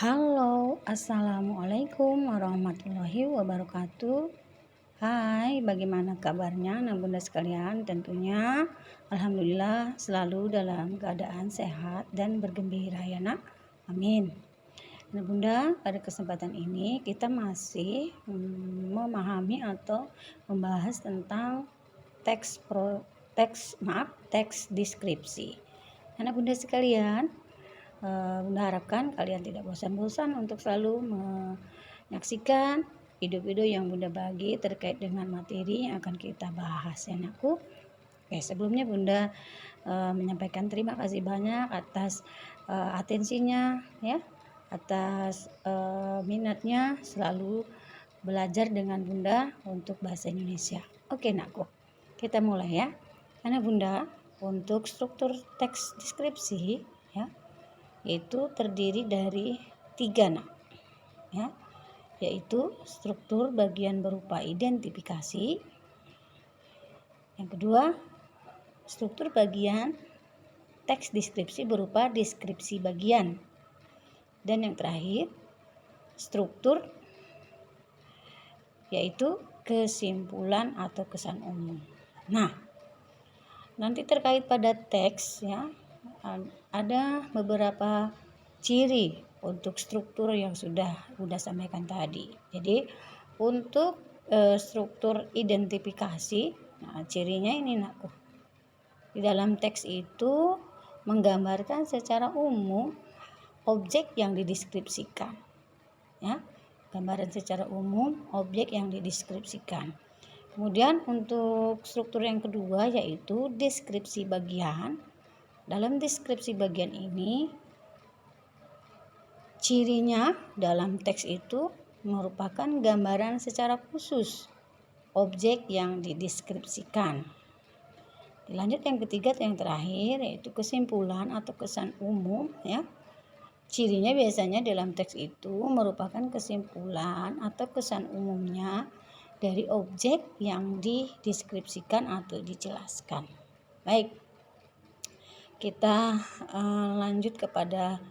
Halo, assalamualaikum warahmatullahi wabarakatuh. Hai, bagaimana kabarnya anak bunda sekalian? Tentunya alhamdulillah selalu dalam keadaan sehat dan bergembira ya nak. Amin. Anak bunda, pada kesempatan ini kita masih memahami atau membahas tentang teks deskripsi. Anak bunda sekalian, Bunda harapkan kalian tidak bosan-bosan untuk selalu menyaksikan video-video yang Bunda bagi terkait dengan materi yang akan kita bahas ya anakku. Oke, sebelumnya Bunda menyampaikan terima kasih banyak atas atensinya ya, atas minatnya selalu belajar dengan Bunda untuk bahasa Indonesia. Oke anakku, kita mulai ya. Anak Bunda, untuk struktur teks deskripsi ya, yaitu terdiri dari 3 nak ya, yaitu struktur bagian berupa identifikasi, yang kedua struktur bagian teks deskripsi berupa deskripsi bagian, dan yang terakhir struktur yaitu kesimpulan atau kesan umum. Nah, nanti terkait pada teks ya, ada beberapa ciri untuk struktur yang sudah Bunda sampaikan tadi. Jadi untuk struktur identifikasi, nah cirinya ini nakku. Di dalam teks itu menggambarkan secara umum objek yang dideskripsikan. Ya, gambaran secara umum objek yang dideskripsikan. Kemudian untuk struktur yang kedua yaitu deskripsi bagian. Dalam deskripsi bagian ini, cirinya dalam teks itu merupakan gambaran secara khusus objek yang dideskripsikan. Dilanjut yang ketiga atau yang terakhir yaitu kesimpulan atau kesan umum ya. Cirinya biasanya dalam teks itu merupakan kesimpulan atau kesan umumnya dari objek yang dideskripsikan atau dijelaskan. Baik, kita lanjut kepada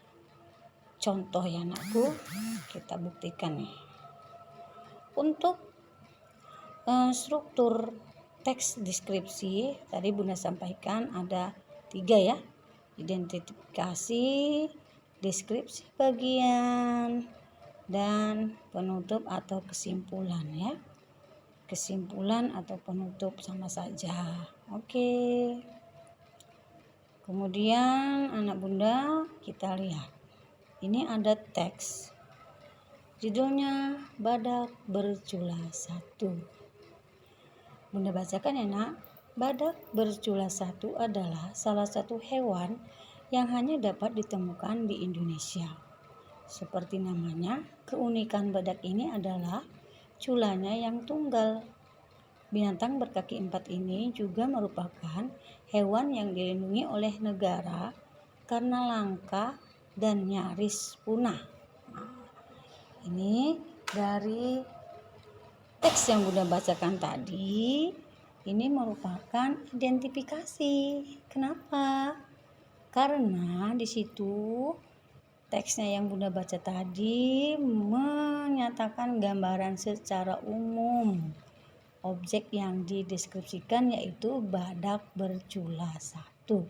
contoh ya anakku, kita buktikan nih. Untuk struktur teks deskripsi tadi Bunda sampaikan ada 3 ya, identifikasi, deskripsi bagian, dan penutup atau kesimpulan ya. Kesimpulan atau penutup sama saja. Oke. Kemudian anak Bunda kita lihat. Ini ada teks. Judulnya Badak Bercula 1. Bunda bacakan ya nak. Badak bercula 1 adalah salah satu hewan yang hanya dapat ditemukan di Indonesia. Seperti namanya, keunikan badak ini adalah culanya yang tunggal. Binatang berkaki 4 ini juga merupakan hewan yang dilindungi oleh negara karena langka dan nyaris punah. Nah, ini dari teks yang Bunda bacakan tadi, ini merupakan identifikasi. Kenapa? Karena di situ teksnya yang Bunda baca tadi menyatakan gambaran secara umum objek yang dideskripsikan yaitu badak bercula 1.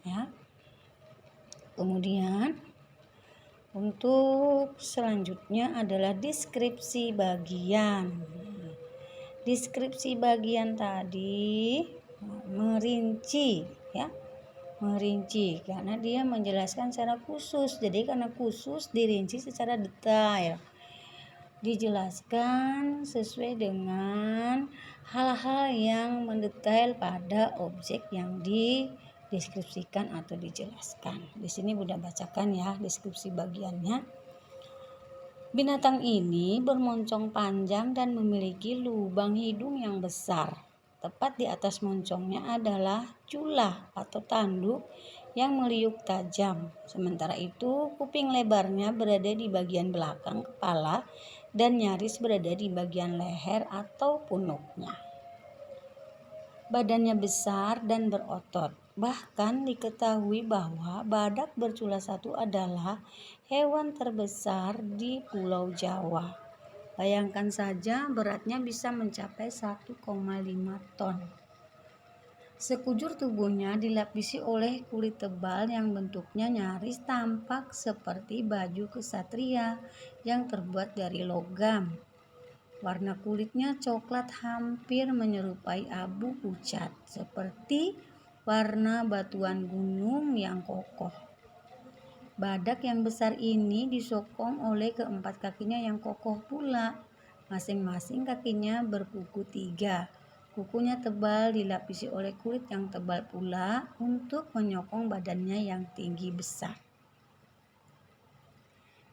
Ya. Kemudian untuk selanjutnya adalah deskripsi bagian. Deskripsi bagian tadi merinci ya. Merinci karena dia menjelaskan secara khusus. Jadi karena khusus dirinci secara detail. Dijelaskan sesuai dengan hal-hal yang mendetail pada objek yang dideskripsikan atau dijelaskan. Di sini Bunda bacakan ya deskripsi bagiannya. Binatang ini bermoncong panjang dan memiliki lubang hidung yang besar. Tepat di atas moncongnya adalah cula atau tanduk yang meliuk tajam. Sementara itu kuping lebarnya berada di bagian belakang kepala dan nyaris berada di bagian leher atau punuknya. Badannya besar dan berotot. Bahkan diketahui bahwa badak bercula satu adalah hewan terbesar di Pulau Jawa. Bayangkan saja beratnya bisa mencapai 1,5 ton. Sekujur tubuhnya dilapisi oleh kulit tebal yang bentuknya nyaris tampak seperti baju kesatria yang terbuat dari logam. Warna kulitnya coklat hampir menyerupai abu pucat, seperti warna batuan gunung yang kokoh. Badak yang besar ini disokong oleh keempat kakinya yang kokoh pula. Masing-masing kakinya berkuku 3. Kukunya tebal dilapisi oleh kulit yang tebal pula untuk menyokong badannya yang tinggi besar.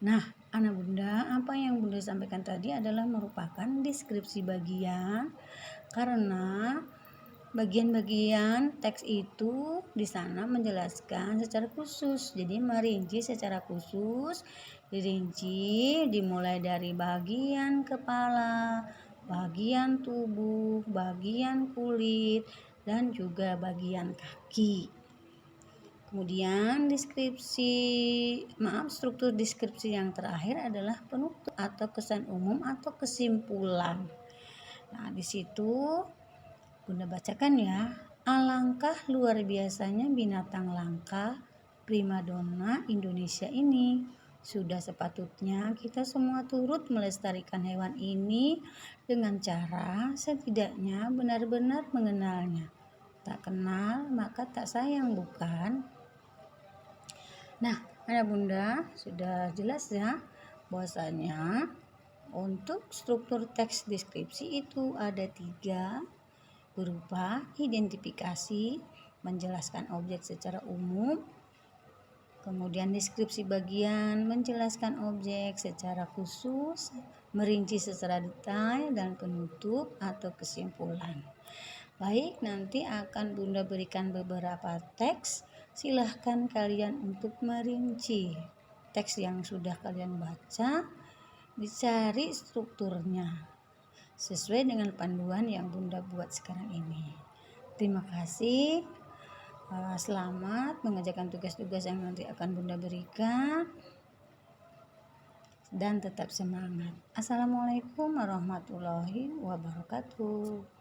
Nah, anak bunda, apa yang bunda sampaikan tadi adalah merupakan deskripsi bagian, karena bagian-bagian teks itu di sana menjelaskan secara khusus, jadi merinci secara khusus, dirinci dimulai dari bagian kepala, bagian tubuh, bagian kulit, dan juga bagian kaki. Kemudian struktur deskripsi yang terakhir adalah penutup atau kesan umum atau kesimpulan. Nah, di situ Bunda bacakan ya. Alangkah luar biasanya binatang langka primadona Indonesia ini. Sudah sepatutnya kita semua turut melestarikan hewan ini dengan cara setidaknya benar-benar mengenalnya. Tak kenal maka tak sayang, bukan? Nah, anak bunda sudah jelas ya bahwasanya untuk struktur teks deskripsi itu ada 3, berupa identifikasi, menjelaskan objek secara umum, kemudian deskripsi bagian, menjelaskan objek secara khusus, merinci secara detail, dan penutup atau kesimpulan. Baik, nanti akan Bunda berikan beberapa teks. Silahkan kalian untuk merinci teks yang sudah kalian baca, dicari strukturnya sesuai dengan panduan yang Bunda buat sekarang ini. Terima kasih. Selamat mengerjakan tugas-tugas yang nanti akan Bunda berikan. Dan tetap semangat. Assalamualaikum warahmatullahi wabarakatuh.